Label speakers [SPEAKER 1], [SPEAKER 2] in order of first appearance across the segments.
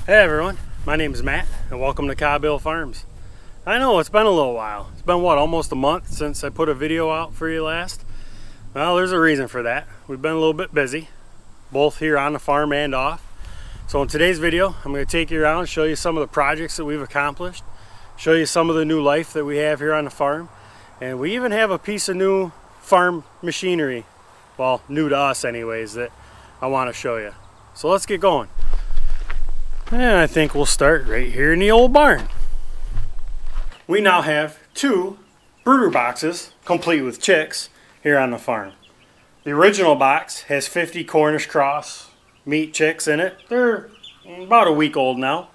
[SPEAKER 1] Hey everyone, my name is Matt and welcome to Cobbill Farms. I know it's been a little while. It's been what, almost a month since I put a video out for you last? Well, there's a reason for that. We've been a little bit busy, both here on the farm and off. So in today's video, I'm going to take you around and show you some of the projects that we've accomplished, show you some of the new life that we have here on the farm, and we even have a piece of new farm machinery, well, new to us anyways, that I want to show you. So let's get going. And I think we'll start right here in the old barn. We now have 2 brooder boxes, complete with chicks, here on the farm. The original box has 50 Cornish cross meat chicks in it. They're about a week old now.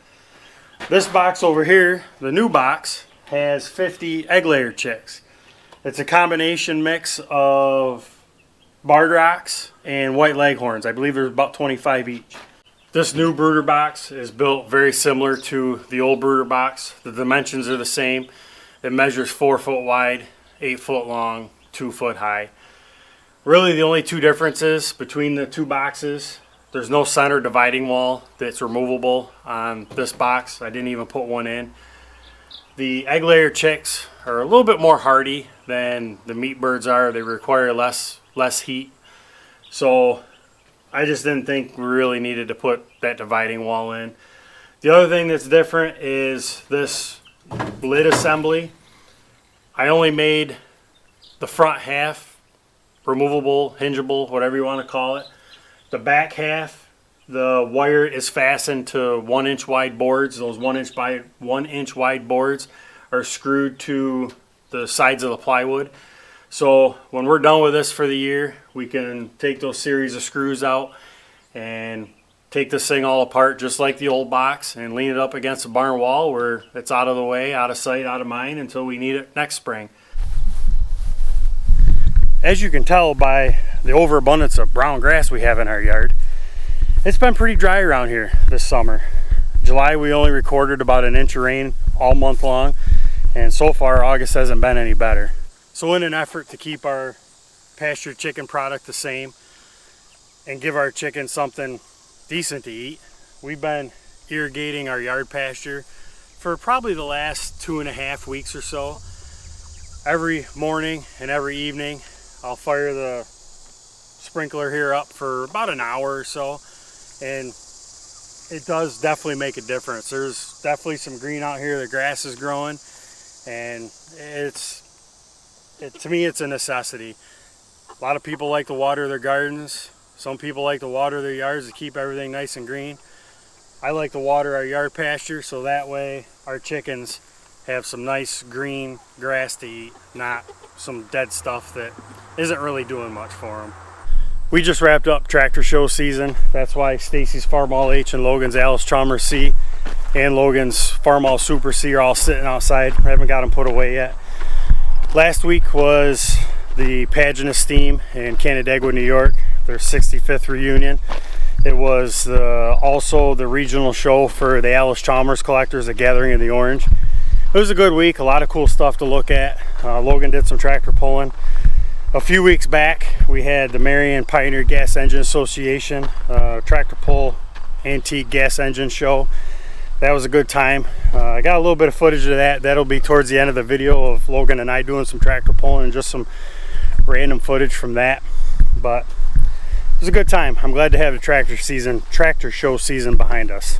[SPEAKER 1] This box over here, the new box, has 50 egg layer chicks. It's a combination mix of barred rocks and white leghorns. I believe there's about 25 each. This new brooder box is built very similar to the old brooder box. The dimensions are the same. It measures 4 foot wide, 8 foot long, 2 foot high. Really the only two differences between the two boxes, there's no center dividing wall that's removable on this box. I didn't even put one in. The egg layer chicks are a little bit more hardy than the meat birds are. They require less heat. So I just didn't think we really needed to put that dividing wall in. The other thing that's different is this lid assembly. I only made the front half removable, hingeable, whatever you want to call it. The back half, the wire is fastened to 1 inch wide boards. Those 1 inch wide boards are screwed to the sides of the plywood. So when we're done with this for the year, we can take those series of screws out and take this thing all apart just like the old box and lean it up against the barn wall where it's out of the way, out of sight, out of mind until we need it next spring. As you can tell by the overabundance of brown grass we have in our yard, it's been pretty dry around here this summer. July we only recorded about 1 inch of rain all month long, and so far August hasn't been any better. So in an effort to keep our pasture chicken product the same and give our chickens something decent to eat, we've been irrigating our yard pasture for probably the last 2.5 weeks or so. Every morning and every evening I'll fire the sprinkler here up for about an hour or so, and it does definitely make a difference. There's definitely some green out here. The grass is growing, and to me it's a necessity. A lot of people like to water their gardens. Some people like to water their yards to keep everything nice and green. I like to water our yard pasture so that way our chickens have some nice green grass to eat, not some dead stuff that isn't really doing much for them. We just wrapped up tractor show season. That's why Stacy's Farmall H and Logan's Alice Chalmers C and Logan's Farmall Super C are all sitting outside. I haven't got them put away yet. Last week was the Pageant of Steam in Canandaigua, New York, their 65th reunion. It was also the regional show for the Alice Chalmers collectors, the Gathering of the Orange. It was a good week, a lot of cool stuff to look at. Logan did some tractor pulling. A few weeks back, we had the Marion Pioneer Gas Engine Association tractor pull antique gas engine show. That was a good time. I got a little bit of footage of that. That'll be towards the end of the video of Logan and I doing some tractor pulling and just some random footage from that. But it was a good time. I'm glad to have the tractor show season behind us.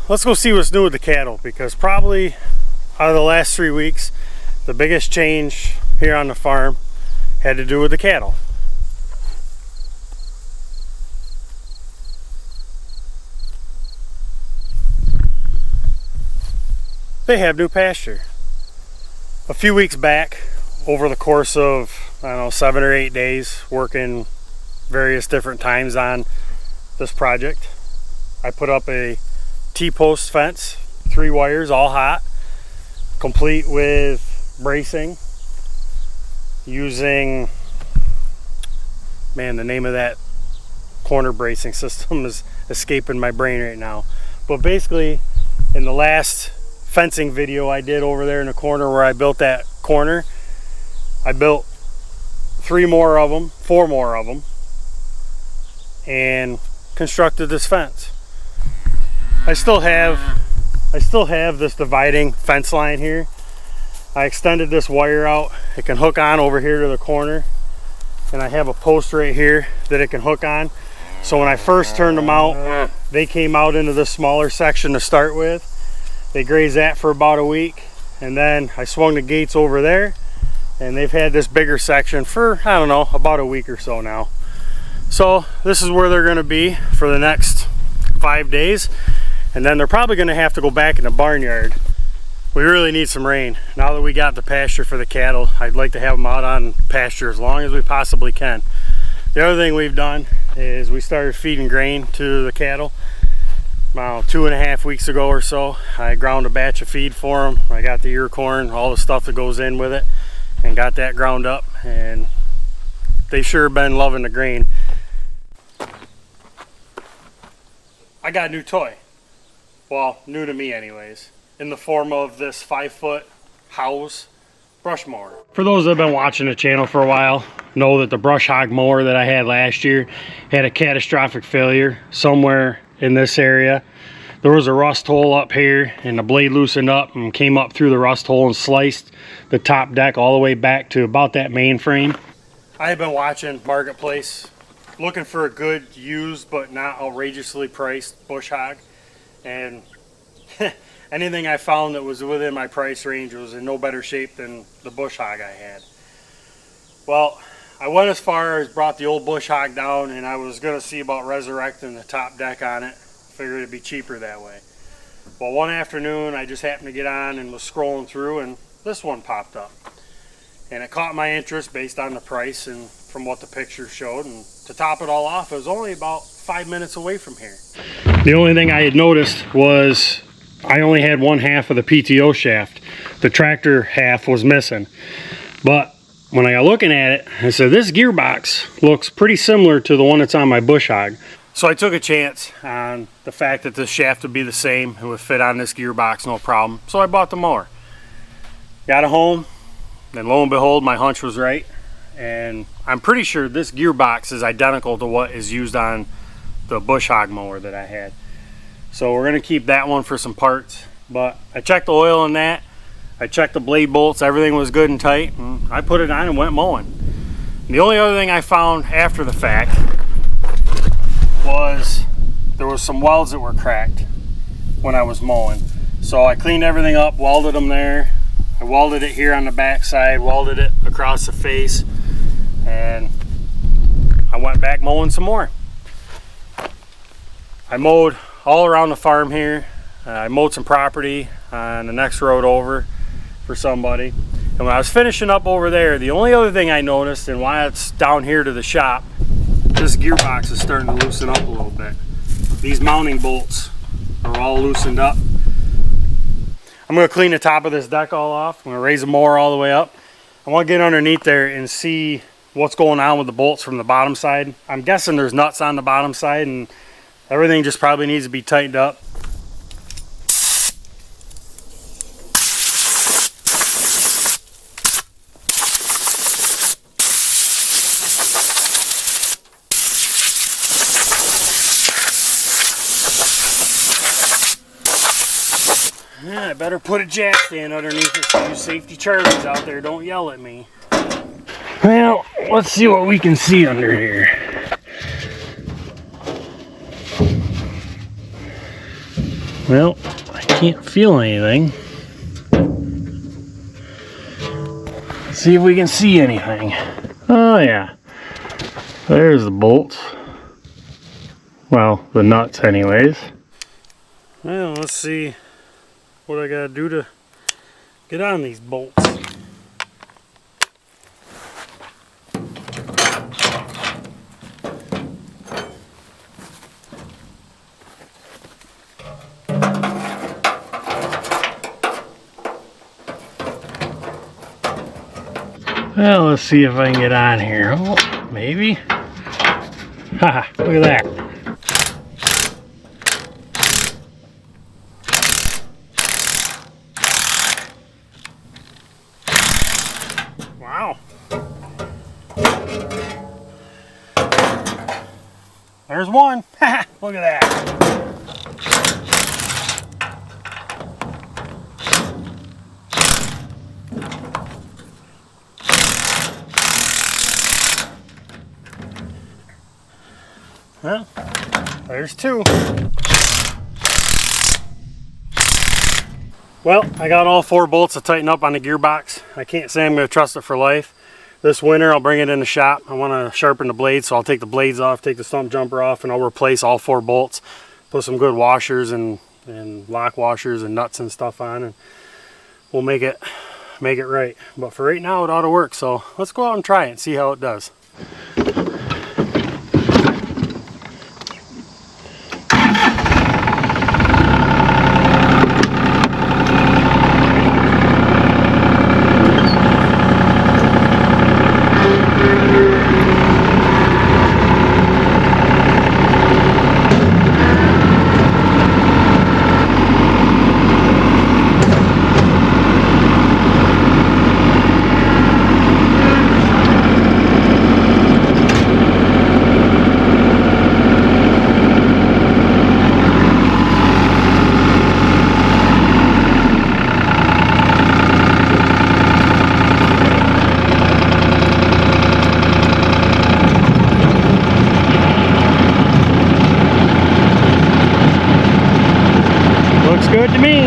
[SPEAKER 1] Let's go see what's new with the cattle, because probably out of the last 3 weeks, the biggest change here on the farm had to do with the cattle. They have new pasture. A few weeks back, over the course of, I don't know, 7 or 8 days, working various different times on this project, I put up a T-post fence, 3 wires, all hot, complete with bracing, using, man, the name of that corner bracing system is escaping my brain right now. But basically, in the last fencing video I did over there in the corner where I built that corner, I built 4 more of them, and constructed this fence. I still have this dividing fence line here. I extended this wire out. It can hook on over here to the corner, and I have a post right here that it can hook on. So when I first turned them out, they came out into this smaller section to start with. They grazed that for about a week, and then I swung the gates over there, and they've had this bigger section for, I don't know, about a week or so now. So this is where they're gonna be for the next 5 days, and then they're probably gonna have to go back in the barnyard. We really need some rain. Now that we got the pasture for the cattle, I'd like to have them out on pasture as long as we possibly can. The other thing we've done is we started feeding grain to the cattle. About 2.5 weeks ago or so, I ground a batch of feed for them. I got the ear corn, all the stuff that goes in with it, and got that ground up, and they sure been loving the grain. I got a new toy. Well, new to me anyways, in the form of this 5-foot House brush mower. For those that have been watching the channel for a while, know that the brush hog mower that I had last year had a catastrophic failure somewhere in this area. There was a rust hole up here, and the blade loosened up and came up through the rust hole and sliced the top deck all the way back to about that main frame. I have been watching Marketplace, looking for a good used but not outrageously priced bush hog, and anything I found that was within my price range was in no better shape than the bush hog I had. Well, I went as far as brought the old bush hog down, and I was going to see about resurrecting the top deck on it. Figured it'd be cheaper that way. Well, one afternoon I just happened to get on and was scrolling through, and this one popped up. And it caught my interest based on the price and from what the picture showed. And to top it all off, it was only about 5 minutes away from here. The only thing I had noticed was I only had one half of the PTO shaft. The tractor half was missing. But when I got looking at it, I said, this gearbox looks pretty similar to the one that's on my bush hog. So I took a chance on the fact that the shaft would be the same. It would fit on this gearbox, no problem. So I bought the mower. Got it home, and lo and behold, my hunch was right. And I'm pretty sure this gearbox is identical to what is used on the bush hog mower that I had. So we're gonna keep that one for some parts. But I checked the oil in that. I checked the blade bolts, everything was good and tight, and I put it on and went mowing. And the only other thing I found after the fact was there was some welds that were cracked when I was mowing. So I cleaned everything up, welded them there. I welded it here on the back side, welded it across the face, and I went back mowing some more. I mowed all around the farm here. I mowed some property on the next road over for somebody. And when I was finishing up over there, the only other thing I noticed, and why it's down here to the shop, this gearbox is starting to loosen up a little bit. These mounting bolts are all loosened up. I'm going to clean the top of this deck all off. I'm going to raise the mower all the way up. I want to get underneath there and see what's going on with the bolts from the bottom side. I'm guessing there's nuts on the bottom side, and everything just probably needs to be tightened up. Yeah, I better put a jack stand underneath it so you safety chargers out there don't yell at me. Well, let's see what we can see under here. Well, I can't feel anything. Let's see if we can see anything. Oh yeah, there's the bolts. Well, the nuts anyways. Well, let's see what I gotta do to get on these bolts. Well, let's see if I can get on here. Oh, maybe. Haha, look at that. Wow. There's one. Look at that. There's two. Well, I got all 4 bolts to tighten up on the gearbox. I can't say I'm going to trust it for life. This winter I'll bring it in the shop. I want to sharpen the blades, so I'll take the blades off, take the stump jumper off, and I'll replace all 4 bolts. Put some good washers and lock washers and nuts and stuff on, and we'll make it right. But for right now it ought to work, so let's go out and try it and see how it does. Looks good to me.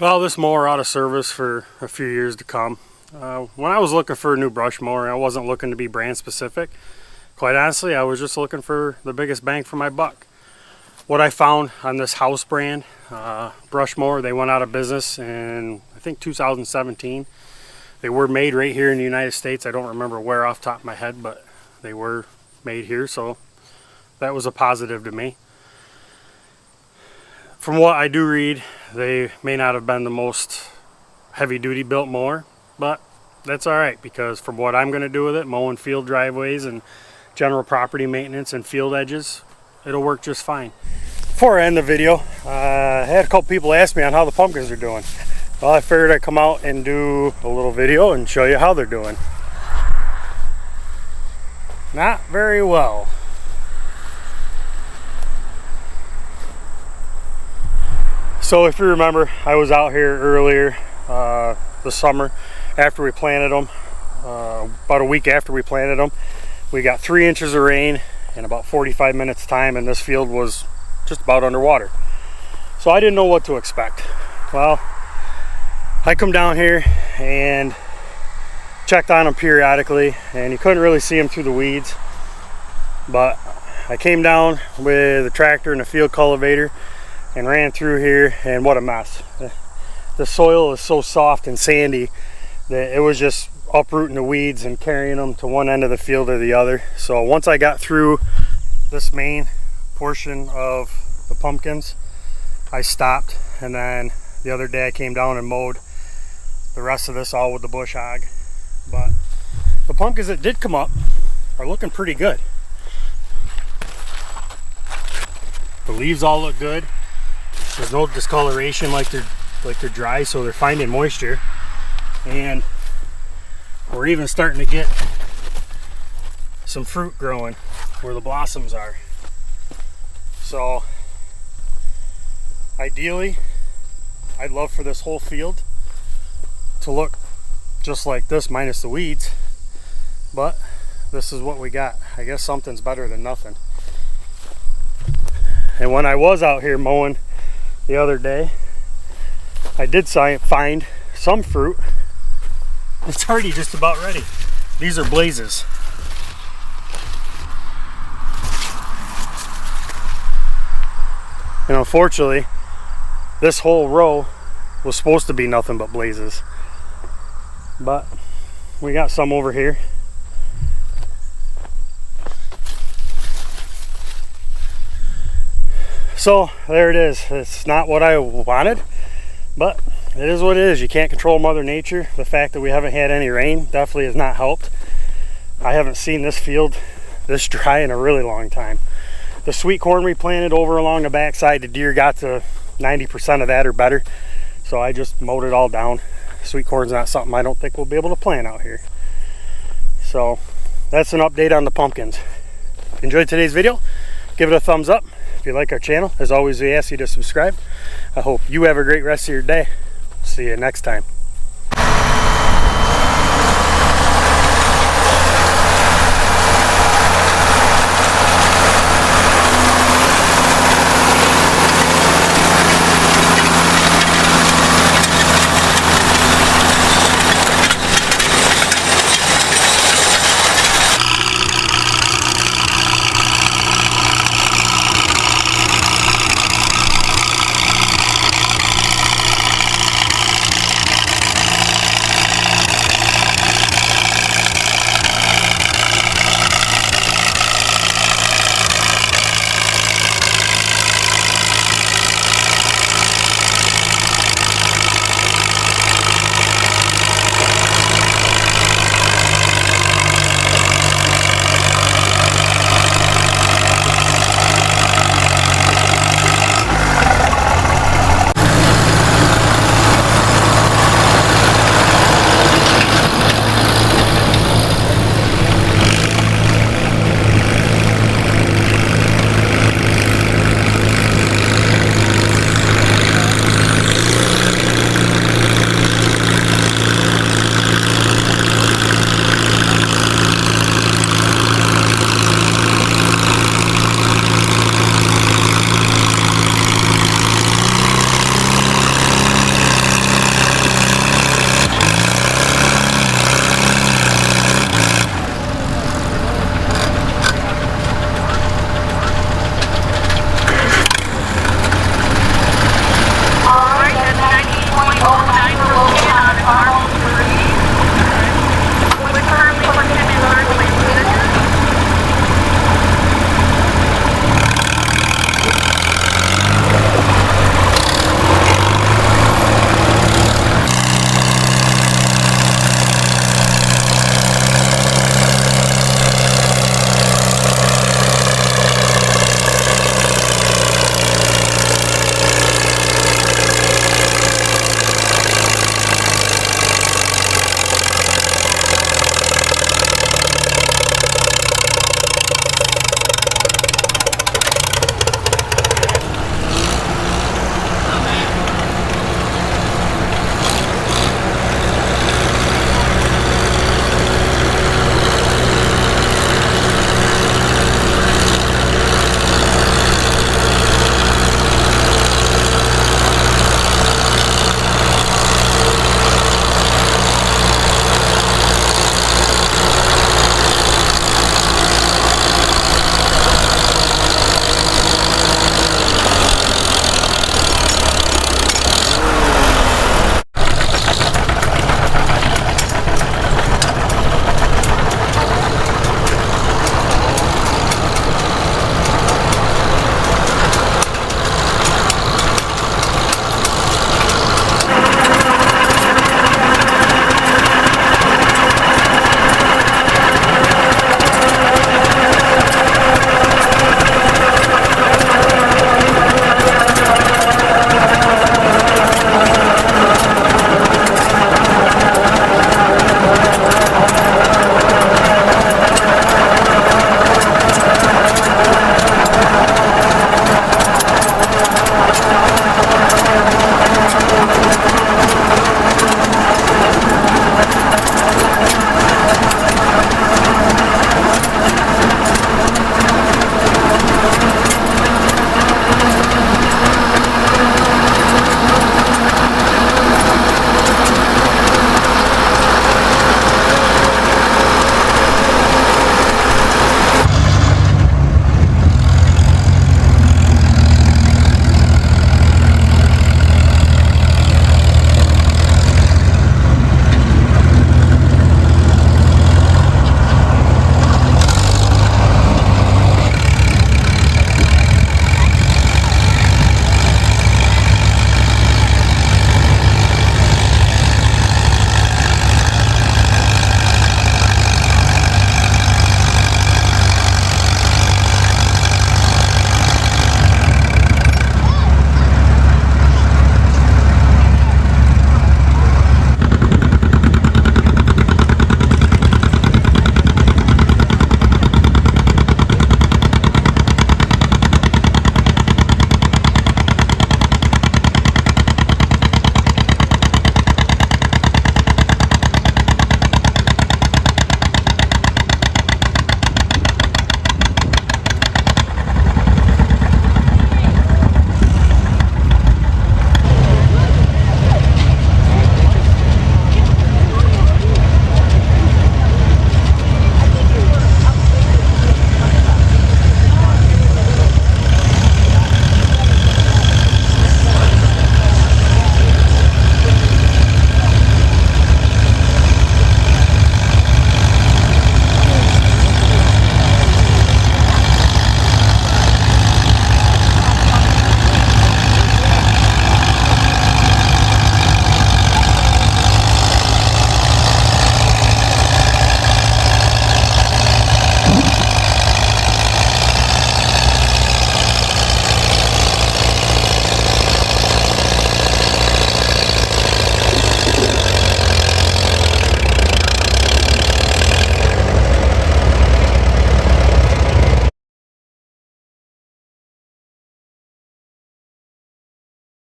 [SPEAKER 1] Well, this mower out of service for a few years to come. When I was looking for a new brush mower, I wasn't looking to be brand specific. Quite honestly, I was just looking for the biggest bang for my buck. What I found on this House brand brush mower, they went out of business in I think 2017. They were made right here in the United States. I don't remember where off the top of my head, but they were made here, so that was a positive to me. From what I do read, they may not have been the most heavy-duty built mower, but that's alright, because from what I'm going to do with it, mowing field driveways and general property maintenance and field edges, it'll work just fine. Before I end the video, I had a couple people ask me on how the pumpkins are doing. Well, I figured I'd come out and do a little video and show you how they're doing. Not very well. So if you remember, I was out here earlier this summer after we planted them, about a week after we planted them. we got 3 inches of rain in about 45 minutes time, and this field was just about underwater. So I didn't know what to expect. Well, I come down here and checked on them periodically, and you couldn't really see them through the weeds. But I came down with a tractor and a field cultivator and ran through here, and what a mess. The soil is so soft and sandy that it was just uprooting the weeds and carrying them to one end of the field or the other. So once I got through this main portion of the pumpkins, I stopped, and then the other day I came down and mowed the rest of this all with the bush hog. But the pumpkins that did come up are looking pretty good. The leaves all look good. There's no discoloration like they're dry, so they're finding moisture. And we're even starting to get some fruit growing where the blossoms are. So ideally, I'd love for this whole field to look just like this minus the weeds, but this is what we got. I guess something's better than nothing. And when I was out here mowing the other day, I did find some fruit. It's already just about ready. These are blazes. And unfortunately, this whole row was supposed to be nothing but blazes. But we got some over here. So there it is. It's not what I wanted, but it is what it is. You can't control Mother Nature. The fact that we haven't had any rain definitely has not helped. I haven't seen this field this dry in a really long time. The sweet corn we planted over along the backside, the deer got to 90% of that or better, so I just mowed it all down. Sweet corn's not something I don't think we'll be able to plant out here. So that's an update on the pumpkins. If you enjoyed today's video, give it a thumbs up. If you like our channel, as always, we ask you to subscribe. I hope you have a great rest of your day. See you next time.